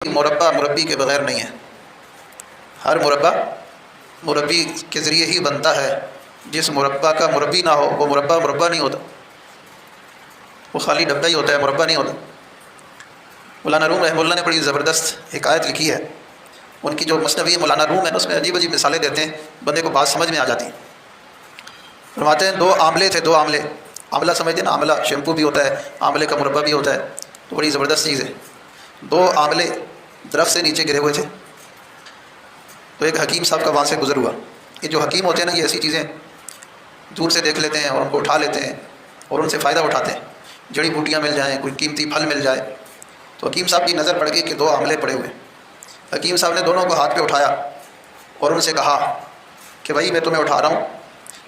مربع مربی کے بغیر نہیں ہے، ہر مربع مربی کے ذریعے ہی بنتا ہے، جس مربع کا مربی نہ ہو وہ مربع مربع نہیں ہوتا، وہ خالی ڈبہ ہی ہوتا ہے، مربع نہیں ہوتا۔ مولانا روم رحمہ اللہ نے بڑی زبردست حکایت لکھی ہے، ان کی جو مثنوی مولانا روم ہے نا، اس میں عجیب عجیب مثالیں دیتے ہیں، بندے کو بات سمجھ میں آ جاتی ہیں۔ فرماتے ہیں دو آملے تھے، دو آملے، آملہ سمجھتے ہیں نا، آملہ شیمپو بھی ہوتا ہے، آملے کا مربع بھی ہوتا ہے، تو بڑی زبردست چیز ہے۔ دو آملے درخت سے نیچے گرے ہوئے تھے، تو ایک حکیم صاحب کا وہاں سے گزر ہوا۔ یہ جو حکیم ہوتے ہیں نا، یہ ایسی چیزیں دور سے دیکھ لیتے ہیں اور ان کو اٹھا لیتے ہیں اور ان سے فائدہ اٹھاتے ہیں، جڑی بوٹیاں مل جائیں، کوئی قیمتی پھل مل جائے۔ تو حکیم صاحب کی نظر پڑ گئی کہ دو آملے پڑے ہوئے۔ حکیم صاحب نے دونوں کو ہاتھ پہ اٹھایا اور ان سے کہا کہ بھائی میں تمہیں اٹھا رہا ہوں،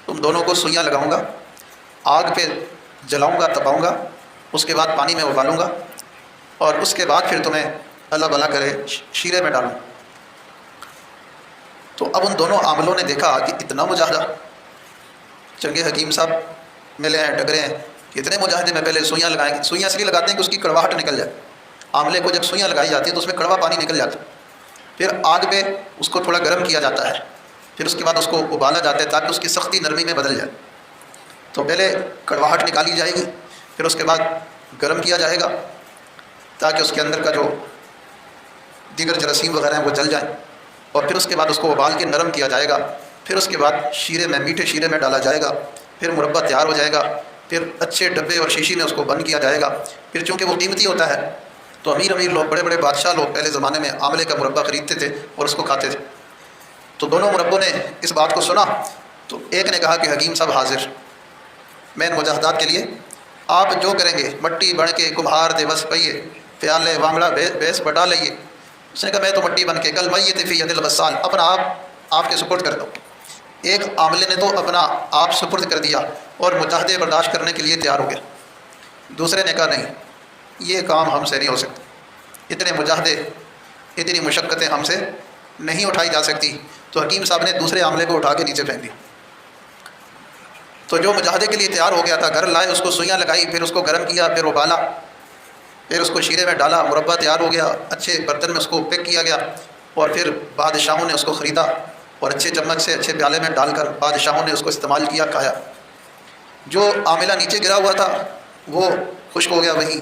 تم دونوں کو سوئیاں لگاؤں گا، آگ پہ جلاؤں گا، تپاؤں گا، اس کے بعد پانی میں ابالوں گا، اور اس کے بعد پھر تمہیں اللہ بھلا کرے شیرے میں ڈالوں۔ تو اب ان دونوں عاملوں نے دیکھا کہ اتنا مجاہدہ، چنگے حکیم صاحب ملے ہیں، ٹکرے ہیں، اتنے مجاہدے میں پہلے سوئیاں لگائیں گے۔ سوئیاں اس لیے لگاتے ہیں کہ اس کی کڑواہٹ نکل جائے، آملے کو جب سوئیاں لگائی جاتی ہیں تو اس میں کڑوا پانی نکل جاتا ہے، پھر آگ پہ اس کو تھوڑا گرم کیا جاتا ہے، پھر اس کے بعد اس کو ابالا جاتا ہے تاکہ اس کی سختی نرمی میں بدل جائے۔ تو پہلے کڑواہٹ نکالی جائے گی، پھر اس کے بعد گرم کیا جائے گا تاکہ اس کے اندر کا جو دیگر جراثیم وغیرہ ہیں وہ جل جائیں، اور پھر اس کے بعد اس کو ابال کے نرم کیا جائے گا، پھر اس کے بعد شیرے میں، میٹھے شیرے میں ڈالا جائے گا، پھر مربع تیار ہو جائے گا، پھر اچھے ڈبے اور شیشی میں اس کو بند کیا جائے گا۔ پھر چونکہ وہ قیمتی ہوتا ہے تو امیر لوگ، بڑے بڑے بادشاہ لوگ پہلے زمانے میں آملے کا مربع خریدتے تھے اور اس کو کھاتے تھے۔ تو دونوں مربوں نے اس بات کو سنا تو ایک نے کہا کہ حکیم صاحب حاضر، میں ان مجاہدات کے لیے آپ جو کریں گے، مٹی بن کے کمہار دے بس پئیے، پیالے وانگڑا بیس بٹا لئیے۔ اس نے کہا میں تو مٹی بن کے کل میت فی ید الغسال، اپنا آپ کے سپرد کر دو۔ ایک عاملے نے تو اپنا آپ سپرد کر دیا اور مجاہدے برداشت کرنے کے لیے تیار ہو گیا۔ دوسرے نے کہا نہیں، یہ کام ہم سے نہیں ہو سکتا، اتنے مجاہدے، اتنی مشقتیں ہم سے نہیں اٹھائی جا سکتی۔ تو حکیم صاحب نے دوسرے عاملے کو اٹھا کے نیچے پھینک دیا۔ تو جو مجاہدے کے لیے تیار ہو گیا تھا، گھر لائے، اس کو سوئیاں لگائی، پھر اس کو گرم کیا، پھر ابالا، پھر اس کو شیرے میں ڈالا، مربع تیار ہو گیا، اچھے برتن میں اس کو پیک کیا گیا، اور پھر بادشاہوں نے اس کو خریدا اور اچھے چمچ سے اچھے پیالے میں ڈال کر بادشاہوں نے اس کو استعمال کیا، کھایا۔ جو عاملہ نیچے گرا ہوا تھا وہ خشک ہو گیا، وہیں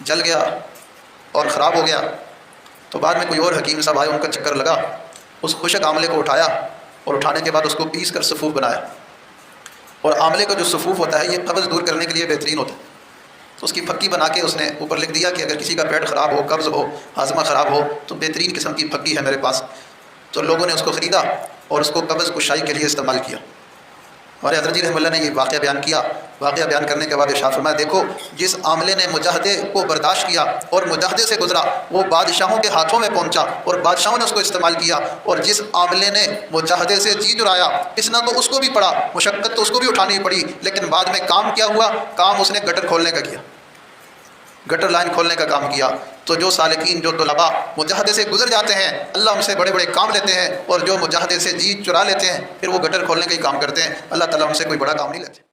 جل گیا اور خراب ہو گیا۔ تو بعد میں کوئی اور حکیم صاحب آئے، ان کا چکر لگا، اس خشک عاملے کو اٹھایا اور اٹھانے کے بعد اس کو پیس کر صفوف بنایا۔ اور آملے کا جو صفوف ہوتا ہے یہ قبض دور کرنے کے لیے بہترین ہوتا ہے۔ تو اس کی پھکی بنا کے اس نے اوپر لکھ دیا کہ اگر کسی کا پیٹ خراب ہو، قبض ہو، ہاضمہ خراب ہو تو بہترین قسم کی پھکی ہے میرے پاس۔ تو لوگوں نے اس کو خریدا اور اس کو قبض کشائی کے لیے استعمال کیا۔ ہمارے حضرت جی رحمہ اللہ نے یہ واقعہ بیان کیا۔ واقعہ بیان کرنے کے بعد ارشاد فرمایا، دیکھو جس عاملے نے مجاہدے کو برداشت کیا اور مجاہدے سے گزرا، وہ بادشاہوں کے ہاتھوں میں پہنچا اور بادشاہوں نے اس کو استعمال کیا۔ اور جس عاملے نے مجاہدے سے جی چرایا، پسنا تو اس کو بھی پڑا، مشقت تو اس کو بھی اٹھانی پڑی، لیکن بعد میں کام کیا ہوا؟ کام اس نے گٹر کھولنے کا کیا، گٹر لائن کھولنے کا کام کیا۔ تو جو سالکین، جو طلباء مجاہدے سے گزر جاتے ہیں، اللہ ہم سے بڑے بڑے کام لیتے ہیں، اور جو مجاہدے سے جی چرا لیتے ہیں پھر وہ گٹر کھولنے کا ہی کام کرتے ہیں، اللہ تعالیٰ ہم سے کوئی بڑا کام نہیں لیتے۔